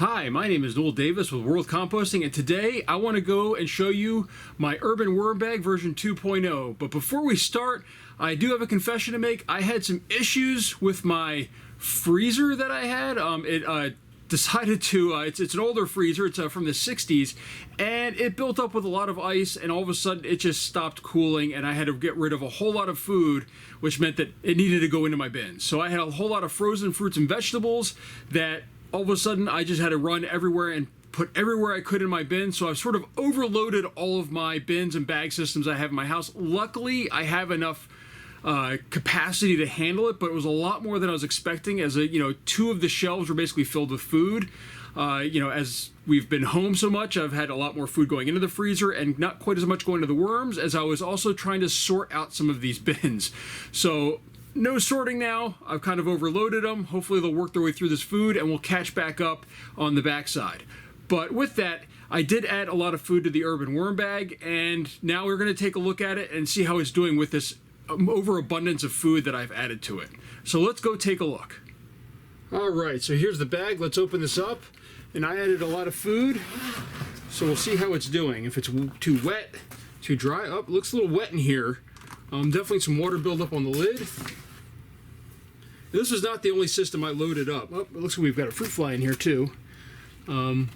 Hi, my name is Noel Davis with World Composting, and today I want to go and show you my urban worm bag version 2.0. But before we start, I do have a confession to make. I had some issues with my freezer that I had. It decided to, it's an older freezer, it's from the 60s, and it built up with a lot of ice, and all of a sudden it just stopped cooling, and I had to get rid of a whole lot of food, which meant that it needed to go into my bin. So I had a whole lot of frozen fruits and vegetables that all of a sudden I just had to run everywhere and put everywhere I could in my bin. So I've sort of overloaded all of my bins and bag systems I have in my house. Luckily, I have enough capacity to handle it, but it was a lot more than I was expecting. As two of the shelves were basically filled with food. As we've been home so much, I've had a lot more food going into the freezer and not quite as much going to the worms, as I was also trying to sort out some of these bins. So no sorting now. I've kind of overloaded them. Hopefully they'll work their way through this food and we'll catch back up on the backside. But with that, I did add a lot of food to the urban worm bag, and now we're going to take a look at it and see how it's doing with this overabundance of food that I've added to it. So let's go take a look. All right, so here's the bag. Let's open this up. And I added a lot of food, so we'll see how it's doing. If it's too wet, too dry. Oh, it looks a little wet in here. Definitely some water buildup on the lid. This is not the only system I loaded up. Oh, it looks like we've got a fruit fly in here too. That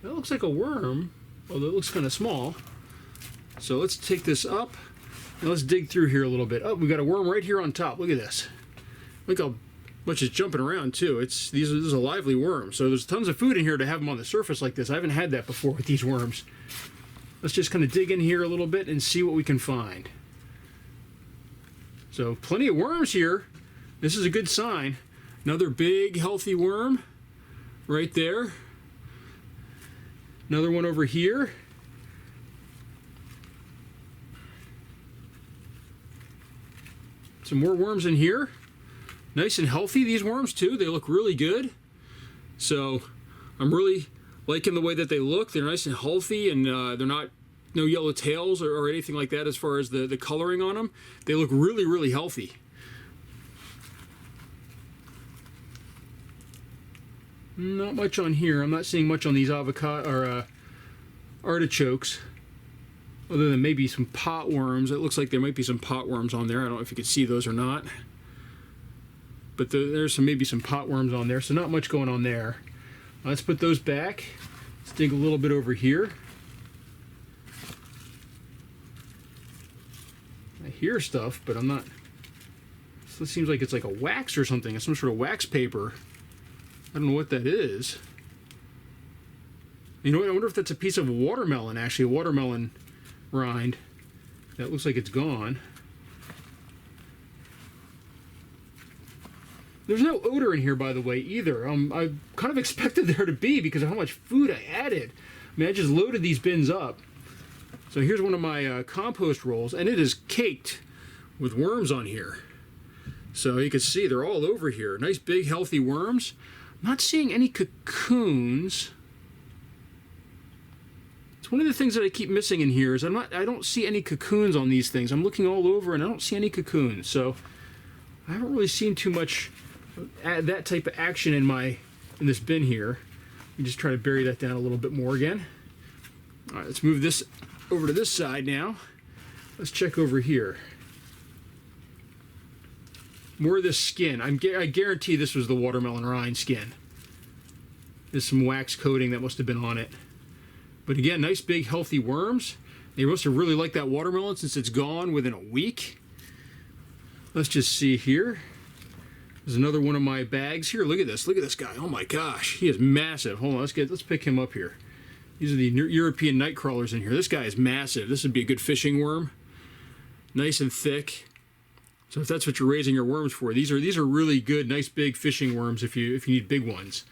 looks like a worm, although it looks kind of small. So let's take this up and let's dig through here a little bit. Oh, we got a worm right here on top. Look at this. Look how much it's jumping around too. This is a lively worm. So there's tons of food in here to have them on the surface like this. I haven't had that before with these worms. Let's just kind of dig in here a little bit and see what we can find. So plenty of worms here. This is a good sign. Another big healthy worm right there. Another one over here. Some more worms in here. Nice and healthy, these worms too. They look really good. So I'm really liking the way that they look. They're nice and healthy, and they're not no yellow tails or anything like that as far as the coloring on them. They look really, really healthy. Not much on here. I'm not seeing much on these avocado or artichokes, other than maybe some pot worms. It looks like there might be some pot worms on there. I don't know if you can see those or not, but there's maybe some pot worms on there. So not much going on there. Let's put those back. Let's dig a little bit over here. I hear stuff, but I'm not. This seems like it's like a wax or something. It's some sort of wax paper. I don't know what that is. You know what? I wonder if that's a piece of watermelon, actually, a watermelon rind. That looks like it's gone. There's no odor in here, by the way, either. I kind of expected there to be because of how much food I added. I mean, I just loaded these bins up. So here's one of my compost rolls, and it is caked with worms on here. So you can see they're all over here. Nice big healthy worms. I'm not seeing any cocoons. It's one of the things that I keep missing in here is I don't see any cocoons on these things. I'm looking all over and I don't see any cocoons. So I haven't really seen too much that type of action in this bin here. You just try to bury that down a little bit more again. All right, let's move this over to this side now. Let's check over here. More of this skin. I guarantee this was the watermelon rind skin. There's some wax coating that must have been on it. But again, nice big healthy worms. They must have really liked that watermelon since it's gone within a week. Let's just see here. There's another one of my bags here. Look at this. Look at this guy. Oh my gosh. He is massive. Hold on. Let's pick him up here. These are the European night crawlers in here. This guy is massive. This would be a good fishing worm. Nice and thick. So if that's what you're raising your worms for, these are really good, nice big fishing worms if you need big ones.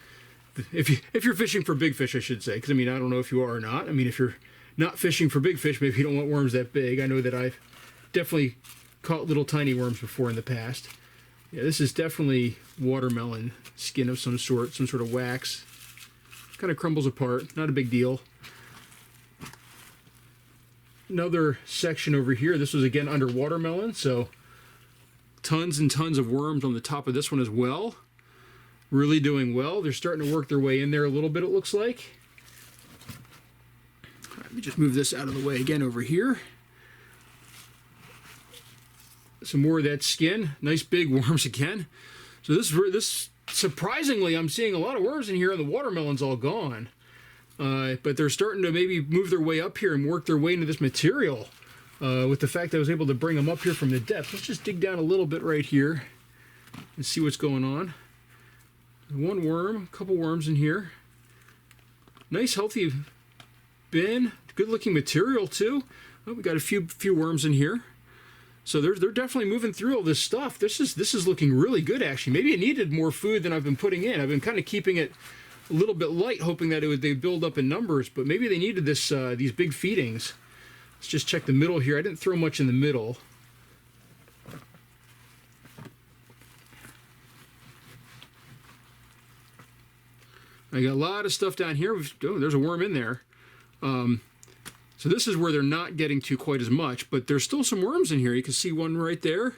If you're fishing for big fish, I should say, because I mean I don't know if you are or not. I mean if you're not fishing for big fish, maybe you don't want worms that big. I know that I've definitely caught little tiny worms before in the past. Yeah, this is definitely watermelon skin of some sort of wax. Kind of crumbles apart, not a big deal. Another section over here. This was again under watermelon, so tons and tons of worms on the top of this one as well. really doing well. They're starting to work their way in there a little bit, it looks like. All right, let me just move this out of the way again over here. Some more of that skin. Nice big worms again. So this surprisingly, I'm seeing a lot of worms in here, and the watermelon's all gone. But they're starting to maybe move their way up here and work their way into this material. With the fact that I was able to bring them up here from the depths. Let's just dig down a little bit right here and see what's going on. One worm, a couple worms in here. Nice healthy bin, good looking material too. Oh, we got a few worms in here. So they're definitely moving through all this stuff. This is looking really good actually. Maybe it needed more food than I've been putting in. I've been kind of keeping it a little bit light, hoping that they'd build up in numbers, but maybe they needed these big feedings. Let's just check the middle here. I didn't throw much in the middle. I got a lot of stuff down here. Oh, there's a worm in there. So this is where they're not getting to quite as much, but there's still some worms in here. You can see one right there.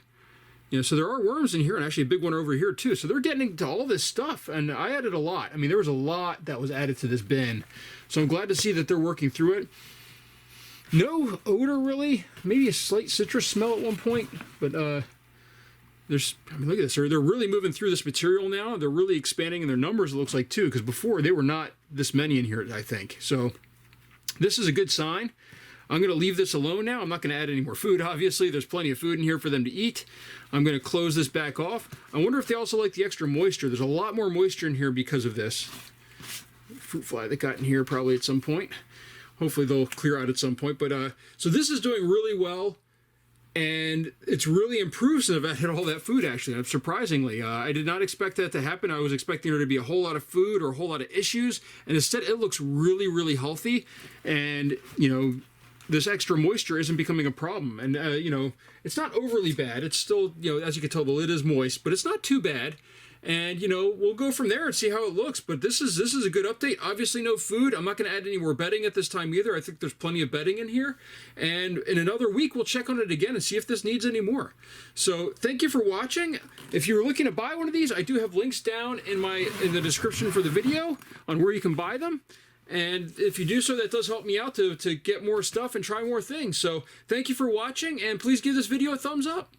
You know, so there are worms in here, and actually a big one over here too. So they're getting into all this stuff, and I added a lot. I mean, there was a lot that was added to this bin. So I'm glad to see that they're working through it. No odor really, maybe a slight citrus smell at one point, but I mean, look at this. They're really moving through this material now. They're really expanding in their numbers, it looks like, too, because before they were not this many in here, I think. So this is a good sign. I'm going to leave this alone now. I'm not going to add any more food, obviously. There's plenty of food in here for them to eat. I'm going to close this back off. I wonder if they also like the extra moisture. There's a lot more moisture in here because of this. Fruit fly that got in here probably at some point. Hopefully they'll clear out at some point. But so this is doing really well, and it's really improved since I've added all that food, actually. Surprisingly, I did not expect that to happen. I was expecting there to be a whole lot of food or a whole lot of issues, and instead it looks really, really healthy. And, you know, this extra moisture isn't becoming a problem. And, you know, it's not overly bad. It's still, you know, as you can tell, the lid is moist, but it's not too bad. And, you know, we'll go from there and see how it looks. But this is a good update. Obviously no food. I'm not going to add any more bedding at this time either. I think there's plenty of bedding in here. And in another week, we'll check on it again and see if this needs any more. So thank you for watching. If you're looking to buy one of these, I do have links down in the description for the video on where you can buy them. And if you do so, that does help me out to get more stuff and try more things. So thank you for watching, and please give this video a thumbs up.